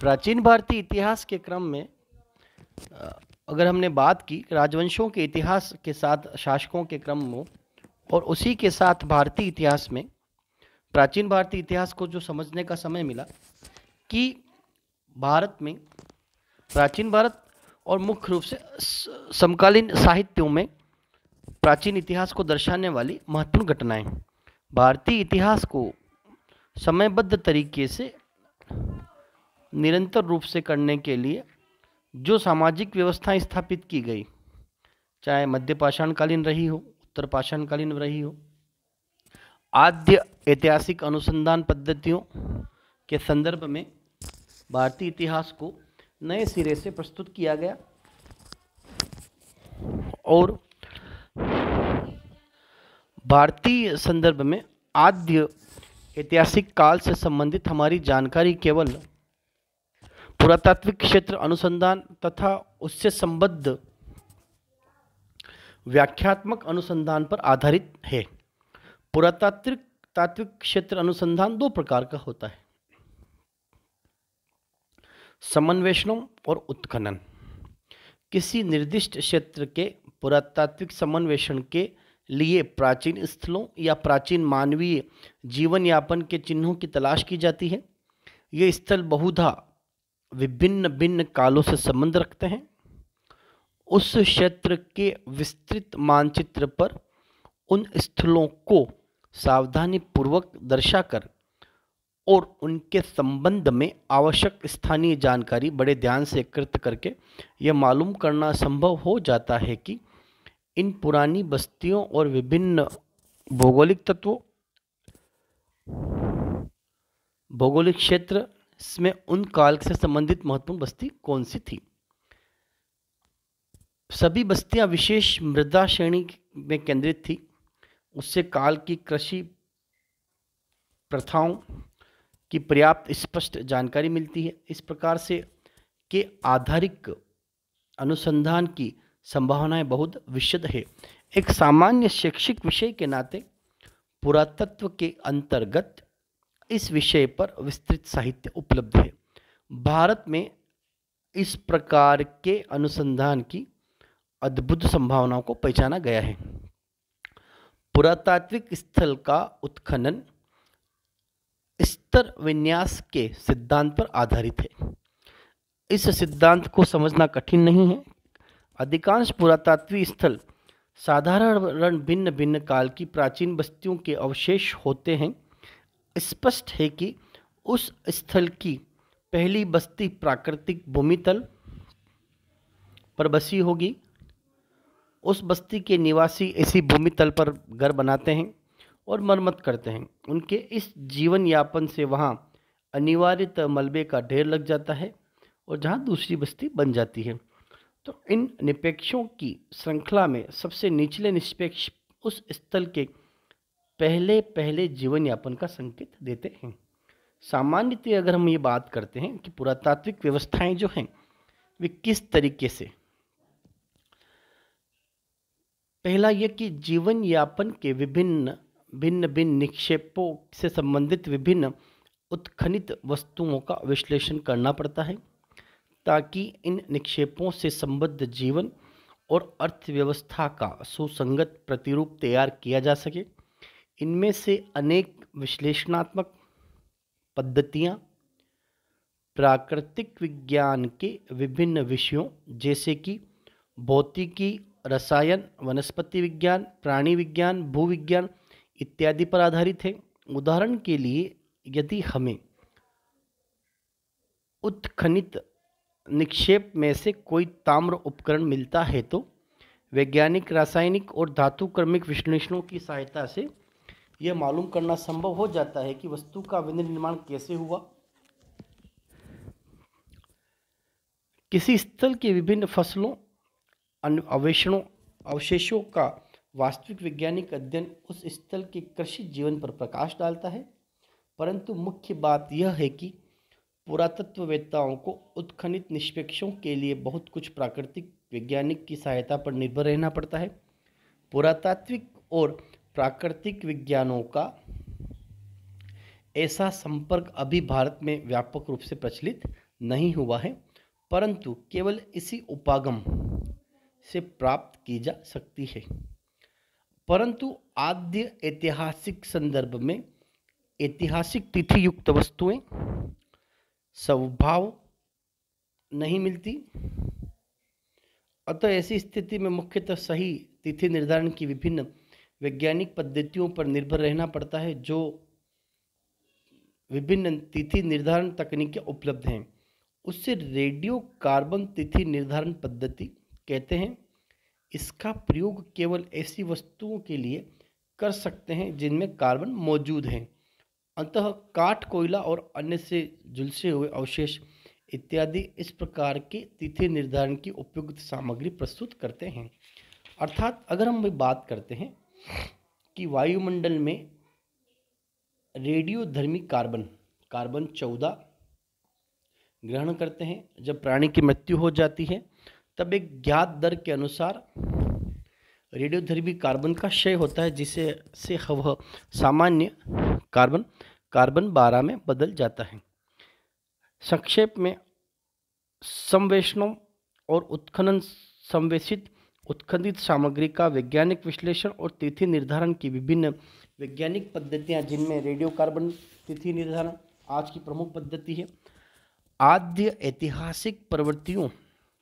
प्राचीन भारतीय इतिहास के क्रम में अ, अगर हमने बात की राजवंशों के इतिहास के साथ शासकों के क्रम में और उसी के साथ भारतीय इतिहास में प्राचीन भारतीय इतिहास को जो समझने का समय मिला कि भारत में प्राचीन भारत और मुख्य रूप से समकालीन साहित्यों में प्राचीन इतिहास को दर्शाने वाली महत्वपूर्ण घटनाएं भारतीय इतिहास को समयबद्ध तरीके से निरंतर रूप से करने के लिए जो सामाजिक व्यवस्थाएं स्थापित की गई, चाहे मध्य पाषाणकालीन रही हो, उत्तर पाषाणकालीन रही हो, आद्य ऐतिहासिक अनुसंधान पद्धतियों के संदर्भ में भारतीय इतिहास को नए सिरे से प्रस्तुत किया गया और भारतीय संदर्भ में आद्य ऐतिहासिक काल से संबंधित हमारी जानकारी केवल पुरातात्विक क्षेत्र अनुसंधान तथा उससे संबद्ध व्याख्यात्मक अनुसंधान पर आधारित है। पुरातात्विक क्षेत्र अनुसंधान दो प्रकार का होता है, समन्वेषण और उत्खनन। किसी निर्दिष्ट क्षेत्र के पुरातात्विक समन्वेषण के लिए प्राचीन स्थलों या प्राचीन मानवीय जीवन यापन के चिन्हों की तलाश की जाती है। ये स्थल बहुधा विभिन्न भिन्न कालों से संबंध रखते हैं। उस क्षेत्र के विस्तृत मानचित्र पर उन स्थलों को सावधानी पूर्वक दर्शाकर और उनके संबंध में आवश्यक स्थानीय जानकारी बड़े ध्यान से एकत्रित करके यह मालूम करना संभव हो जाता है कि इन पुरानी बस्तियों और विभिन्न भौगोलिक तत्वों भौगोलिक क्षेत्र में उन काल से संबंधित महत्वपूर्ण बस्ती कौन सी थी। सभी बस्तियां विशेष मृदा श्रेणी में केंद्रित थी। उससे काल की कृषि प्रथाओं की पर्याप्त स्पष्ट जानकारी मिलती है। इस प्रकार से के आधारिक अनुसंधान की संभावनाएं बहुत विशद है। एक सामान्य शैक्षिक विषय के नाते पुरातत्व के अंतर्गत इस विषय पर विस्तृत साहित्य उपलब्ध है। भारत में इस प्रकार के अनुसंधान की अद्भुत संभावनाओं को पहचाना गया है। पुरातात्विक स्थल का उत्खनन स्तर विन्यास के सिद्धांत पर आधारित है। इस सिद्धांत को समझना कठिन नहीं है। अधिकांश पुरातात्विक स्थल साधारण भिन्न भिन्न काल की प्राचीन बस्तियों के अवशेष होते हैं। स्पष्ट है कि उस स्थल की पहली बस्ती प्राकृतिक भूमितल पर बसी होगी। उस बस्ती के निवासी इसी भूमितल पर घर बनाते हैं और मरम्मत करते हैं। उनके इस जीवन यापन से वहाँ अनिवार्यतः मलबे का ढेर लग जाता है और जहाँ दूसरी बस्ती बन जाती है। तो इन निष्पेक्षों की श्रृंखला में सबसे निचले निष्पेक्ष उस स्थल के पहले जीवन यापन का संकेत देते हैं। सामान्यतः अगर हम ये बात करते हैं कि पुरातात्विक व्यवस्थाएं जो हैं वे किस तरीके से, पहला यह कि जीवन यापन के भिन्न भिन्न निक्षेपों से संबंधित विभिन्न उत्खनित वस्तुओं का विश्लेषण करना पड़ता है ताकि इन निक्षेपों से संबद्ध जीवन और अर्थव्यवस्था का सुसंगत प्रतिरूप तैयार किया जा सके। इनमें से अनेक विश्लेषणात्मक पद्धतियाँ प्राकृतिक विज्ञान के विभिन्न विषयों जैसे कि भौतिकी, रसायन, वनस्पति विज्ञान, प्राणी विज्ञान, भूविज्ञान इत्यादि पर आधारित है। उदाहरण के लिए यदि हमें उत्खनित निक्षेप में से कोई ताम्र उपकरण मिलता है तो वैज्ञानिक, रासायनिक और धातु क्रमिक विश्लेषणों की सहायता से यह मालूम करना संभव हो जाता है कि वस्तु का विनिर्माण कैसे हुआ। किसी स्थल के विभिन्न फसलों, अवशेषों का वास्तविक वैज्ञानिक अध्ययन उस स्थल के कृषि जीवन पर प्रकाश डालता है। परंतु मुख्य बात यह है कि पुरातत्ववेत्ताओं को उत्खनित निष्पेक्षों के लिए बहुत कुछ प्राकृतिक वैज्ञानिक की सहायता पर निर्भर रहना पड़ता है। पुरातात्विक और प्राकृतिक विज्ञानों का ऐसा संपर्क अभी भारत में व्यापक रूप से प्रचलित नहीं हुआ है, परंतु केवल इसी उपागम से प्राप्त की जा सकती है। परंतु आद्य ऐतिहासिक संदर्भ में ऐतिहासिक तिथि युक्त वस्तुएं स्वभाव नहीं मिलती, अतः ऐसी स्थिति में मुख्यतः सही तिथि निर्धारण की विभिन्न वैज्ञानिक पद्धतियों पर निर्भर रहना पड़ता है। जो विभिन्न तिथि निर्धारण तकनीकें उपलब्ध हैं उससे रेडियो कार्बन तिथि निर्धारण पद्धति कहते हैं। इसका प्रयोग केवल ऐसी वस्तुओं के लिए कर सकते हैं जिनमें कार्बन मौजूद है। अतः काठ, कोयला और अन्य से झुलसे हुए अवशेष इत्यादि इस प्रकार के तिथि निर्धारण की उपयुक्त सामग्री प्रस्तुत करते हैं। अर्थात अगर हम बात करते हैं कि वायुमंडल में रेडियोधर्मी कार्बन 14 ग्रहण करते हैं, जब प्राणी की मृत्यु हो जाती है तब एक ज्ञात दर के अनुसार रेडियोधर्मी कार्बन का क्षय होता है, जिसे से वह सामान्य कार्बन 12 में बदल जाता है। संक्षेप में संवेशनों और उत्खनन संवेशित उत्खनित सामग्री का वैज्ञानिक विश्लेषण और तिथि निर्धारण की विभिन्न वैज्ञानिक पद्धतियां, जिनमें रेडियो कार्बन तिथि निर्धारण आज की प्रमुख पद्धति है, आद्य ऐतिहासिक प्रवृत्तियों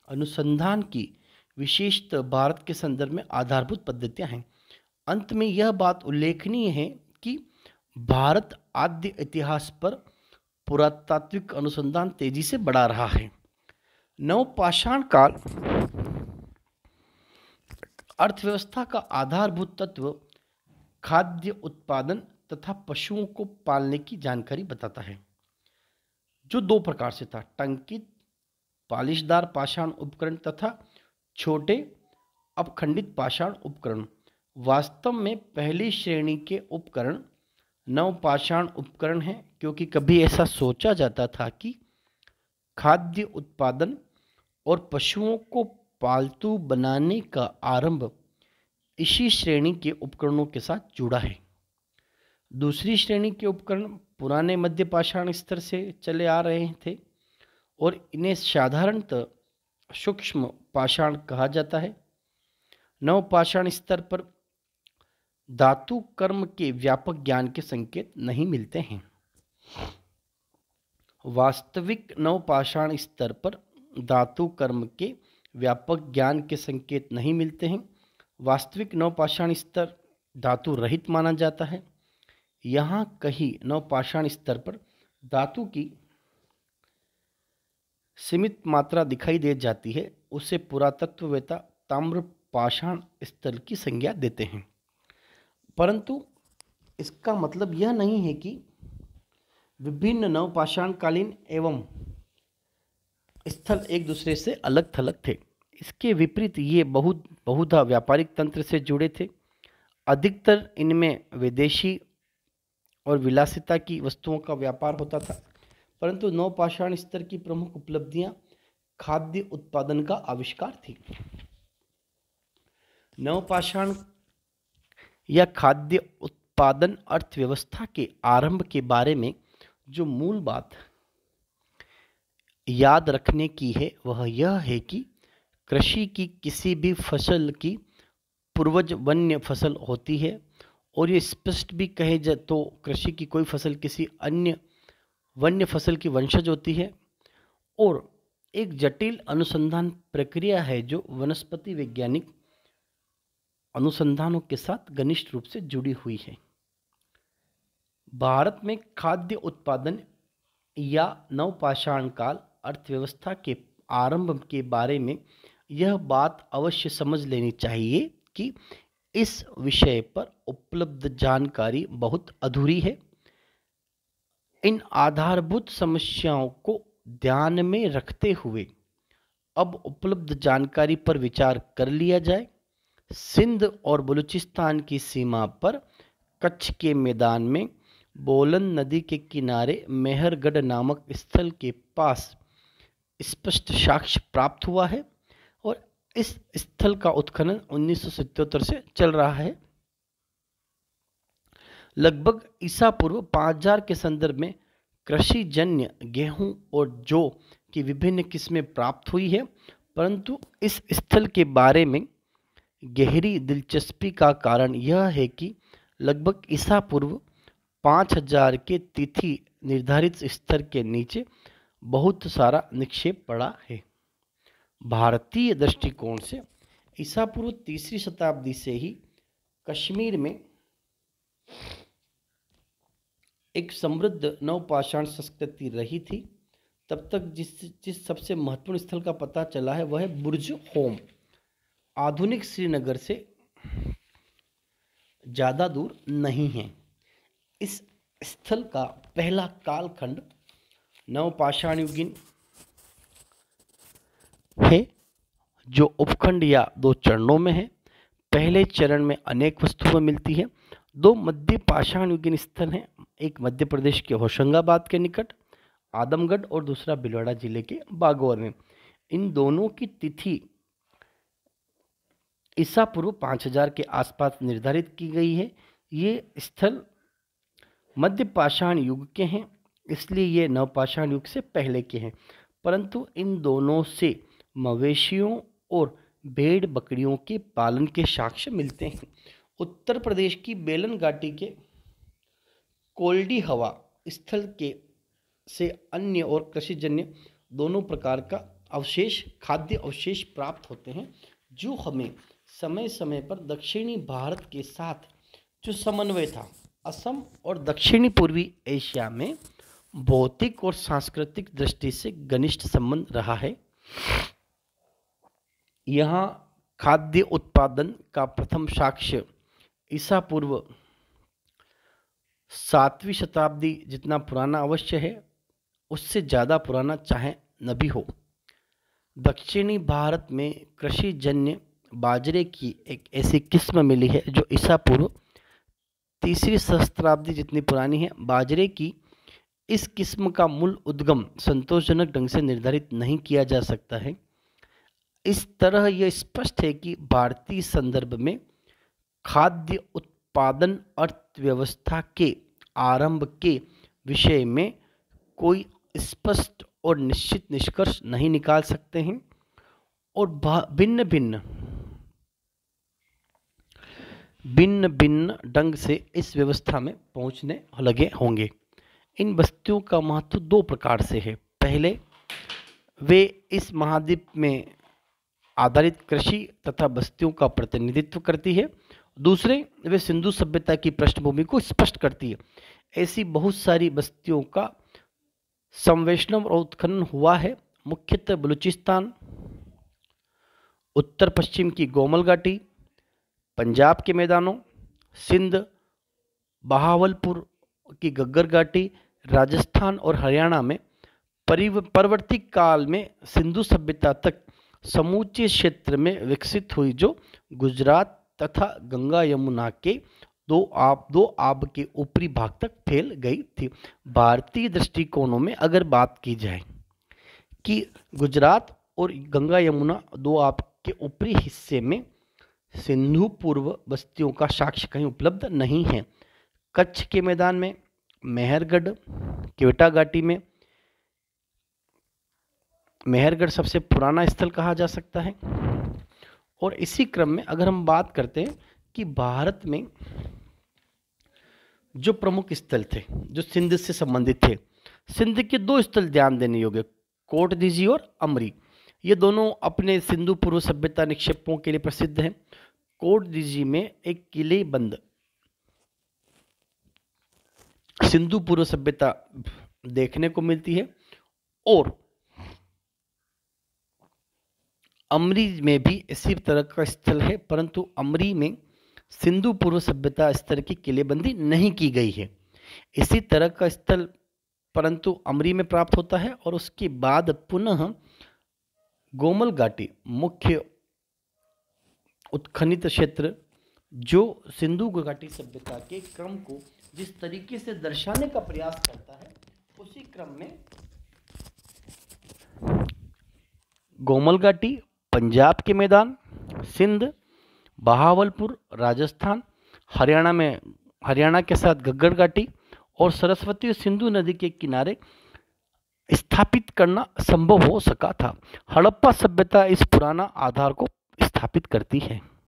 अनुसंधान की विशेषतः भारत के संदर्भ में आधारभूत पद्धतियां हैं। अंत में यह बात उल्लेखनीय है कि भारत आद्य इतिहास पर पुरातात्विक अनुसंधान तेजी से बढ़ा रहा है। नवपाषाण काल अर्थव्यवस्था का आधारभूत तत्व खाद्य उत्पादन तथा पशुओं को पालने की जानकारी बताता है, जो दो प्रकार से था: टंकित पालिशदार पाषाण उपकरण तथा छोटे अपखंडित पाषाण उपकरण। वास्तव में पहली श्रेणी के उपकरण नवपाषाण उपकरण हैं, क्योंकि कभी ऐसा सोचा जाता था कि खाद्य उत्पादन और पशुओं को पालतू बनाने का आरंभ इसी श्रेणी के उपकरणों के साथ जुड़ा है। दूसरी श्रेणी के उपकरण पुराने मध्य पाषाण स्तर से चले आ रहे थे और इन्हें साधारणतः सूक्ष्म पाषाण कहा जाता है। नवपाषाण स्तर पर धातु कर्म के व्यापक ज्ञान के संकेत नहीं मिलते हैं। वास्तविक नवपाषाण स्तर पर धातु कर्म के व्यापक ज्ञान के संकेत नहीं मिलते हैं। वास्तविक नवपाषाण स्तर धातु रहित माना जाता है। यहाँ कहीं नवपाषाण स्तर पर धातु की सीमित मात्रा दिखाई दे जाती है, उसे पुरातत्ववेत्ता ताम्र पाषाण स्तर की संज्ञा देते हैं। परंतु इसका मतलब यह नहीं है कि विभिन्न नवपाषाणकालीन एवं स्थल एक दूसरे से अलग थलग थे। इसके विपरीत ये बहुधा व्यापारिक तंत्र से जुड़े थे। अधिकतर इनमें विदेशी और विलासिता की वस्तुओं का व्यापार होता था, परंतु नवपाषाण स्तर की प्रमुख उपलब्धियां खाद्य उत्पादन का आविष्कार थी। नवपाषाण या खाद्य उत्पादन अर्थव्यवस्था के आरंभ के बारे में जो मूल बात याद रखने की है वह यह है कि कृषि की किसी भी फसल की पूर्वज वन्य फसल होती है, और ये स्पष्ट भी कहे जाए तो कृषि की कोई फसल किसी अन्य वन्य फसल की वंशज होती है, और एक जटिल अनुसंधान प्रक्रिया है जो वनस्पति वैज्ञानिक अनुसंधानों के साथ घनिष्ठ रूप से जुड़ी हुई है। भारत में खाद्य उत्पादन या नवपाषाण काल अर्थव्यवस्था के आरंभ के बारे में यह बात अवश्य समझ लेनी चाहिए कि इस विषय पर उपलब्ध जानकारी बहुत अधूरी है। इन आधारभूत समस्याओं को ध्यान में रखते हुए अब उपलब्ध जानकारी पर विचार कर लिया जाए। सिंध और बलूचिस्तान की सीमा पर कच्छ के मैदान में बोलन नदी के किनारे मेहरगढ़ नामक स्थल के पास स्पष्ट साक्ष्य प्राप्त हुआ है, और इस स्थल का उत्खनन 1977 से चल रहा है। लगभग ईसा पूर्व 5000 के संदर्भ में कृषि जन्य गेहूं और जौ की विभिन्न किस्में प्राप्त हुई है, परंतु इस स्थल के बारे में गहरी दिलचस्पी का कारण यह है कि लगभग ईसा पूर्व 5000 के तिथि निर्धारित स्तर के नीचे बहुत सारा निक्षेप पड़ा है। भारतीय दृष्टिकोण से ईसा पूर्व तीसरी शताब्दी से ही कश्मीर में एक समृद्ध नवपाषाण संस्कृति रही थी। तब तक जिस सबसे महत्वपूर्ण स्थल का पता चला है वह है बुर्ज होम, आधुनिक श्रीनगर से ज़्यादा दूर नहीं है। इस स्थल का पहला कालखंड नवपाषाण युगीन है, जो उपखंड या दो चरणों में है। पहले चरण में अनेक वस्तुएं मिलती है। दो मध्य पाषाण युगीन स्थल हैं, एक मध्य प्रदेश के होशंगाबाद के निकट आदमगढ़ और दूसरा भिलवाड़ा जिले के बागौर में। इन दोनों की तिथि ईसा पूर्व 5000 के आसपास निर्धारित की गई है। ये स्थल मध्य पाषाण युग के हैं, इसलिए ये नवपाषाण युग से पहले के हैं, परंतु इन दोनों से मवेशियों और भेड़ बकरियों के पालन के साक्ष्य मिलते हैं। उत्तर प्रदेश की बेलन घाटी के कोल्डी हवा स्थल के से अन्य और कृषिजन्य दोनों प्रकार का अवशेष, खाद्य अवशेष प्राप्त होते हैं, जो हमें समय समय पर दक्षिणी भारत के साथ जो समन्वय था, असम और दक्षिणी पूर्वी एशिया में भौतिक और सांस्कृतिक दृष्टि से घनिष्ठ संबंध रहा है। यहाँ खाद्य उत्पादन का प्रथम साक्ष्य ईसा पूर्व 7वीं शताब्दी जितना पुराना अवश्य है, उससे ज़्यादा पुराना चाहे न भी हो। दक्षिणी भारत में कृषि जन्य बाजरे की एक ऐसी किस्म मिली है जो ईसा पूर्व 3री सहस्त्राब्दी जितनी पुरानी है। बाजरे की इस किस्म का मूल उद्गम संतोषजनक ढंग से निर्धारित नहीं किया जा सकता है। इस तरह यह स्पष्ट है कि भारतीय संदर्भ में खाद्य उत्पादन अर्थव्यवस्था के आरंभ के विषय में कोई स्पष्ट और निश्चित निष्कर्ष नहीं निकाल सकते हैं और भिन्न भिन्न ढंग से इस व्यवस्था में पहुंचने लगे होंगे। इन बस्तियों का महत्व दो प्रकार से है। पहले, वे इस महाद्वीप में आधारित कृषि तथा बस्तियों का प्रतिनिधित्व करती है। दूसरे, वे सिंधु सभ्यता की पृष्ठभूमि को स्पष्ट करती है। ऐसी बहुत सारी बस्तियों का संवेष्टन और उत्खनन हुआ है, मुख्यतः बलूचिस्तान, उत्तर पश्चिम की गोमल घाटी, पंजाब के मैदानों, सिंध, बहावलपुर की गग्गर घाटी, राजस्थान और हरियाणा में परवर्ती काल में सिंधु सभ्यता तक समूचे क्षेत्र में विकसित हुई, जो गुजरात तथा गंगा यमुना के दो आब के ऊपरी भाग तक फैल गई थी। भारतीय दृष्टिकोणों में अगर बात की जाए कि गुजरात और गंगा यमुना दो आब के ऊपरी हिस्से में सिंधु पूर्व बस्तियों का साक्ष्य कहीं उपलब्ध नहीं है। कच्छ के मैदान में, मेहरगढ़, क्वेटा घाटी में, मेहरगढ़ सबसे पुराना स्थल कहा जा सकता है। और इसी क्रम में अगर हम बात करते हैं कि भारत में जो प्रमुख स्थल थे जो सिंध से संबंधित थे, सिंध के दो स्थल ध्यान देने योग्य, कोट दीजी और अमरी। ये दोनों अपने सिंधु पूर्व सभ्यता निक्षेपों के लिए प्रसिद्ध हैं। कोट दीजी में एक किले बंद सिंधु पूर्व सभ्यता देखने को मिलती है और अमरी में भी इसी तरह का स्थल है, परंतु अमरी में सिंधु पूर्व सभ्यता स्तर की किलेबंदी नहीं की गई है। इसी तरह का स्थल परंतु अमरी में प्राप्त होता है और उसके बाद पुनः गोमल घाटी मुख्य उत्खनित क्षेत्र जो सिंधु घाटी सभ्यता के क्रम को जिस तरीके से दर्शाने का प्रयास करता है, उसी क्रम में गोमल घाटी, पंजाब के मैदान, सिंध, बहावलपुर, राजस्थान, हरियाणा के साथ गग्गर घाटी और सरस्वती और सिंधु नदी के किनारे स्थापित करना संभव हो सका था। हड़प्पा सभ्यता इस पुराना आधार को स्थापित करती है।